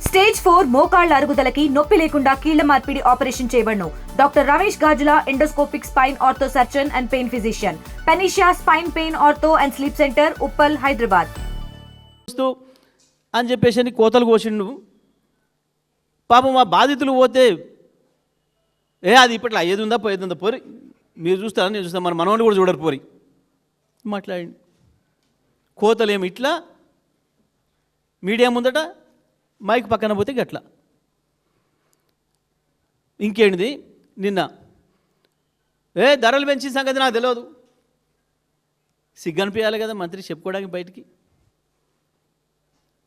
Stage 4 మోకాళ్ల అరుగుదలకి నొప్పి లేకుండా కీళ్ల మార్పిడి ఆపరేషన్ చేయబడును. Doctor Ramesh Gajula, endoscopic spine ortho surgeon and pain physician, Panacea spine pain ortho and sleep centre, Uppal, Hyderabad అని చెప్పేసి కోతలు కోసిండు. పాపం మా బాధితులు పోతే అది ఇప్పట్లో అయ్యేది ఉందా పోయేది ఉందా పోరి, మీరు చూస్తారా నేను చూస్తాను, మన మనవాడిని కూడా చూడరు పోరి మాట్లాడండి. కోతలేమి ఇట్లా మీడియా ముందట, మైక్ పక్కన పోతే గట్లా. ఇంకేంటిది నిన్న ధరలు పెంచిన సంగతి నాకు తెలియదు. సిగ్గనిపించాలి కదా మంత్రి చెప్పుకోవడానికి బయటికి.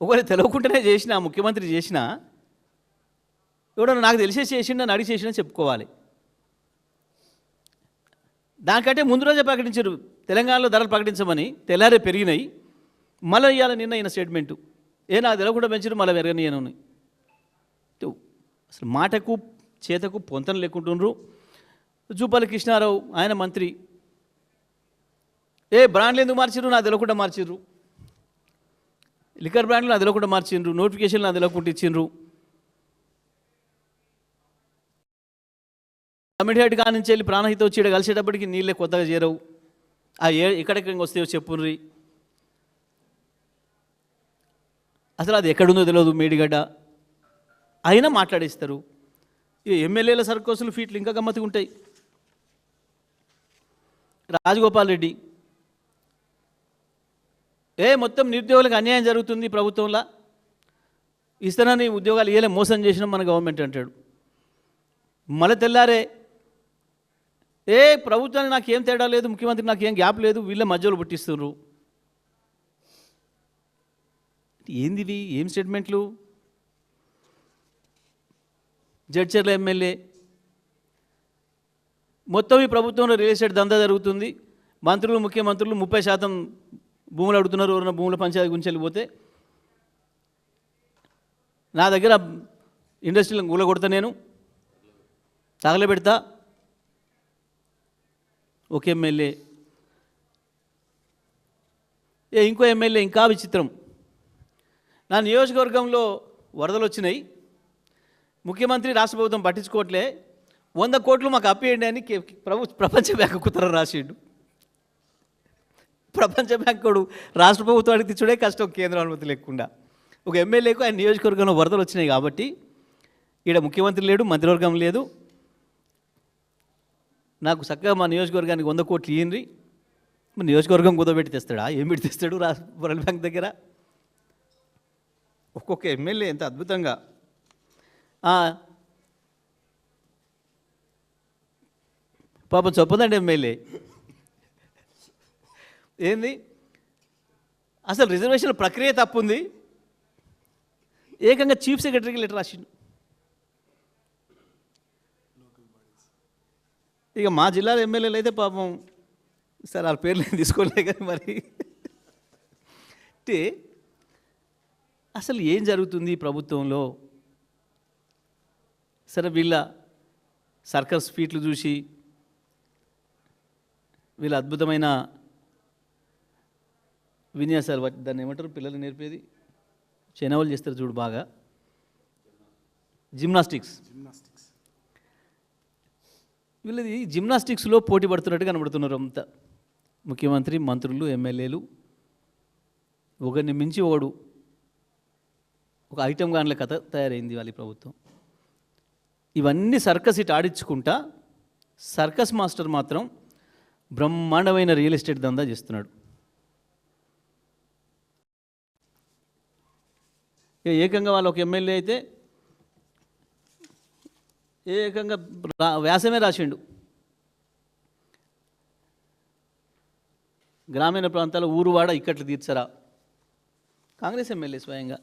ఒకవేళ తెలియకుండానే చేసినా, ముఖ్యమంత్రి చేసినా, ఎవడన్నా నాకు తెలిసే చేసిండని అడిగి చేసినా చెప్పుకోవాలి. దానికంటే ముందు రోజే ప్రకటించారు తెలంగాణలో ధరలు ప్రకటించమని, తెల్లారే పెరిగినాయి. మళ్ళీ ఇవ్వాలి నిన్న అయిన స్టేట్మెంటు నాకు తెలియకుండా పెంచారు, మళ్ళీ పెరగనియను. అసలు మాటకు చేతకు పొంతన లేకుంటుండ్రు. జూపల్లి కృష్ణారావు ఆయన మంత్రి, బ్రాండ్లు ఎందుకు మార్చిర్రు, నాకు తెలియకుండా మార్చిర్రు. లిక్కర్ బ్రాండ్లు నాకు తెలియకుండా మార్చిండ్రు, నోటిఫికేషన్లు నాకు తెలియకుండా ఇచ్చిండ్రు. కమిటీ కాడ నుంచి వెళ్ళి ప్రాణహిత వచ్చి కలిసేటప్పటికి నీళ్ళే కొత్తగా చేరవు. ఎక్కడెక్కడ వస్తాయో చెప్పుర్రి. అసలు అది ఎక్కడుందో తెలియదు మేడిగడ్డ, అయినా మాట్లాడేస్తారు. ఇక ఎమ్మెల్యేల సర్కోసులు ఫీట్లు ఇంకా గమ్మత్తుగా ఉంటాయి. రాజగోపాల్ రెడ్డి మొత్తం నిరుద్యోగులకు అన్యాయం జరుగుతుంది ప్రభుత్వంలో, ఇస్తానని ఉద్యోగాలు ఇయ్యలే, మోసం చేసినాం మన గవర్నమెంట్ అంటాడు. మళ్ళీ తెల్లారే ప్రభుత్వానికి నాకేం తేడా లేదు, ముఖ్యమంత్రికి నాకేం గ్యాప్ లేదు, వీళ్ళ మధ్యలో పుట్టిస్తున్నారు. ఏందివి, ఏం స్టేట్మెంట్లు? జడ్చర్ల ఎమ్మెల్యే మొత్తం ఈ ప్రభుత్వంలో రియల్ ఎస్టేట్ దందా జరుగుతుంది, మంత్రులు ముఖ్యమంత్రులు 30% భూములు అడుగుతున్నారు. ఎవరైనా భూముల పంచాయతీ గురించి వెళ్ళిపోతే నా దగ్గర ఇండస్ట్రీలను గూల కొడతా, నేను తగలబెడతా. ఒక ఎమ్మెల్యే ఇంకో ఎమ్మెల్యే ఇంకా విచిత్రం. నా నియోజకవర్గంలో వరదలు వచ్చినాయి, ముఖ్యమంత్రి రాష్ట్ర ప్రభుత్వం పట్టించుకోవట్లే, 100 కోట్లు మాకు అప్పేయండి అని ప్రపంచ బ్యాంకు ఉత్తరం రాసిండు. ప్రపంచ బ్యాంకుడు రాష్ట్ర ప్రభుత్వానికి తెచ్చుడే కష్టం, కేంద్ర అనుమతి లేకుండా. ఒక ఎమ్మెల్యేకు ఆయన నియోజకవర్గంలో వరదలు వచ్చినాయి కాబట్టి ఈడ ముఖ్యమంత్రి లేడు, మంత్రివర్గం లేదు, నాకు చక్కగా మా నియోజకవర్గానికి 100 కోట్లు ఇయ్యండి. మరి నియోజకవర్గం కుదబెట్టి తెస్తాడా, ఏం పెట్టి తెస్తాడు వరల్డ్ బ్యాంక్ దగ్గర? ఒక్కొక్క ఎమ్మెల్యే ఎంత అద్భుతంగా. పాపం చెప్పదండి ఎమ్మెల్యే ఏంది, అసలు రిజర్వేషన్ ప్రక్రియ తప్పుంది, ఏకంగా చీఫ్ సెక్రటరీకి లెటర్ రాసిండు. ఇక మా జిల్లాలో ఎమ్మెల్యేలు అయితే పాపం సార్ వాళ్ళ పేర్లు ఏం తీసుకోలే కానీ మరి అంటే అసలు ఏం జరుగుతుంది ప్రభుత్వంలో? సరే వీళ్ళ సర్కస్ ఫీట్లు చూసి, వీళ్ళ అద్భుతమైన విన్యాసాలు, దాన్ని ఏమంటారు పిల్లలు నేర్పేది, చెనవలు చేస్తారు చూడు బాగా, జిమ్నాస్టిక్స్. వీళ్ళది జిమ్నాస్టిక్స్లో పోటీ పడుతున్నట్టు కనబడుతున్నారు అంతా. ముఖ్యమంత్రి, మంత్రులు, ఎమ్మెల్యేలు ఒకరిని మించి ఒకడు, ఒక ఐటమ్ గాన్ల కథ తయారైంది వాళ్ళ ప్రభుత్వం. ఇవన్నీ సర్కస్ ఇటు ఆడించుకుంటా, సర్కస్ మాస్టర్ మాత్రం బ్రహ్మాండమైన రియల్ ఎస్టేట్ దందా చేస్తున్నాడు. ఏకంగా వాళ్ళు ఒక ఎమ్మెల్యే అయితే ఏకంగా వ్యాసమే రాసిండు, గ్రామీణ ప్రాంతాల ఊరువాడ ఇక్కట్లు తీర్చరా. కాంగ్రెస్ ఎమ్మెల్యే స్వయంగా.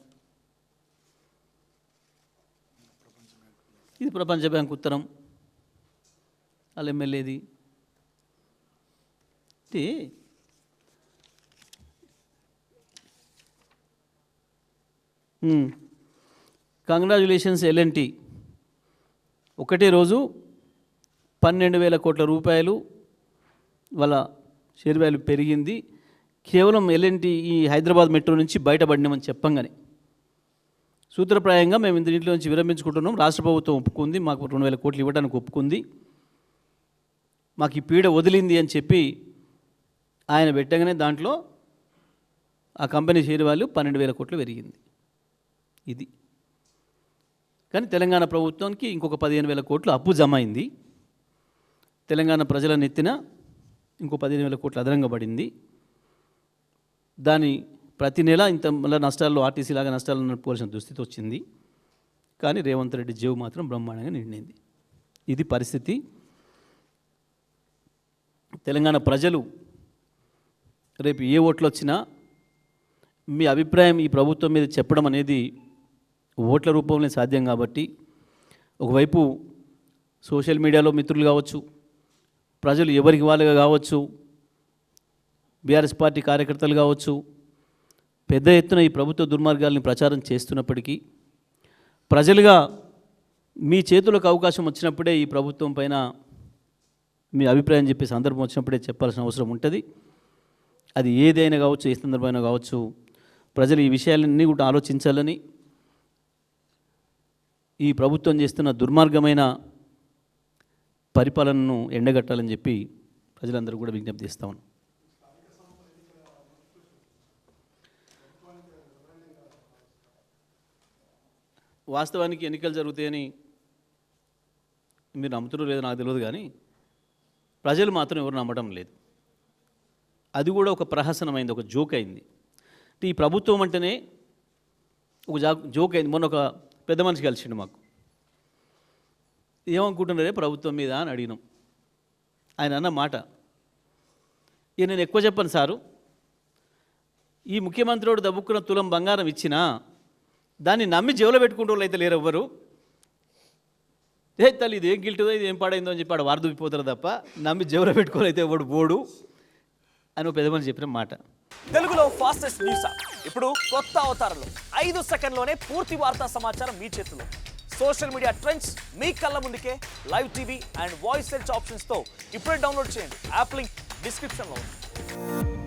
ఇది ప్రపంచ బ్యాంక్ ఉత్తరం వాళ్ళ ఎమ్మెల్యేది. కంగ్రాచులేషన్స్ ఎల్ఎన్టీ, ఒకటే రోజు 12,000 కోట్ల రూపాయలు వాళ్ళ షేర్ వాల్యూ పెరిగింది. కేవలం ఎల్ఎన్టీ ఈ హైదరాబాద్ మెట్రో నుంచి బయటపడినామని చెప్పంగానే సూత్రప్రాయంగా మేము దీంట్లో నుంచి విరమించుకుంటున్నాం, రాష్ట్ర ప్రభుత్వం ఒప్పుకుంది, మాకు 2,000 కోట్లు ఇవ్వడానికి ఒప్పుకుంది, మాకు ఈ పీడ వదిలింది అని చెప్పి ఆయన పెట్టగానే దాంట్లో ఆ కంపెనీ షేర్ వాల్యూ 12,000 కోట్లు పెరిగింది. ఇది కానీ తెలంగాణ ప్రభుత్వానికి ఇంకొక 15,000 కోట్లు అప్పు జమ అయింది. తెలంగాణ ప్రజల నెత్తిన ఇంకో 15,000 కోట్లు అదనంగా పడింది. దాని ప్రతి నెల ఇంత మళ్ళీ నష్టాల్లో ఆర్టీసీ లాగా నష్టాలు నడుపుకోవాల్సిన దుస్థితి వచ్చింది. కానీ రేవంత్ రెడ్డి జేబు మాత్రం బ్రహ్మాండంగా నిండింది. ఇది పరిస్థితి. తెలంగాణ ప్రజలు రేపు ఏ ఓట్లు వచ్చినా మీ అభిప్రాయం ఈ ప్రభుత్వం మీద చెప్పడం అనేది ఓట్ల రూపంలో సాధ్యం. కాబట్టి ఒకవైపు సోషల్ మీడియాలో మిత్రులు కావచ్చు, ప్రజలు ఎవరికి వాళ్ళుగా కావచ్చు, బీఆర్ఎస్ పార్టీ కార్యకర్తలు కావచ్చు, పెద్ద ఎత్తున ఈ ప్రభుత్వ దుర్మార్గాల్ని ప్రచారం చేస్తున్నప్పటికీ ప్రజలుగా మీ చేతులకు అవకాశం వచ్చినప్పుడే ఈ ప్రభుత్వం పైన మీ అభిప్రాయం చెప్పే సందర్భం వచ్చినప్పుడే చెప్పాల్సిన అవసరం ఉంటుంది. అది ఏదైనా కావచ్చు, ఏ సందర్భమైనా కావచ్చు, ప్రజలు ఈ విషయాలన్నీ కూడా ఆలోచించాలని, ఈ ప్రభుత్వం చేస్తున్న దుర్మార్గమైన పరిపాలనను ఎండగట్టాలని చెప్పి ప్రజలందరూ కూడా విజ్ఞప్తి చేస్తా ఉన్నాం. వాస్తవానికి ఎన్నికలు జరుగుతాయని మీరు నమ్ముతున్నారు లేదో నాకు తెలియదు, కానీ ప్రజలు మాత్రం ఎవరు నమ్మడం లేదు. అది కూడా ఒక ప్రహసనమైంది, ఒక జోక్ అయింది. ఈ ప్రభుత్వం అంటేనే ఒక జోక్ అయింది. మొన్న ఒక పెద్ద మనిషి కలిసిండు, మాకు ఏమనుకుంటున్నారే ప్రభుత్వం మీద అని అడిగినాం. ఆయన అన్న మాట, ఇక నేను ఎక్కువ చెప్పను సారు, ఈ ముఖ్యమంత్రివాడు దబ్బుక్కున్న తులం బంగారం ఇచ్చినా దాన్ని నమ్మి జేబులో పెట్టుకుంటూ వాళ్ళు అయితే లేరు ఎవ్వరు. తల్లి ఇది ఏం గిల్టుందో, ఇది ఏం పాడైందో అని చెప్పి ఆడ వారదుపోతారు తప్ప నమ్మి జేబులో పెట్టుకోవాలి అయితే ఎవడు బోడు అని ఒక పెద్ద మనిషి చెప్పిన మాట. తెలుగులో ఫాస్టెస్ట్ న్యూస్ ఇప్పుడు కొత్త అవతారంలో 5 సెకండ్లోనే పూర్తి వార్తా సమాచారం మీ చేతిలో. సోషల్ మీడియా ట్రెండ్స్ మీ కళ్ళ ముందుకే live TV and voice search ఆప్షన్స్తో ఇప్పుడే డౌన్లోడ్ చేయండి. యాప్ లింక్ డిస్క్రిప్షన్లో ఉంది.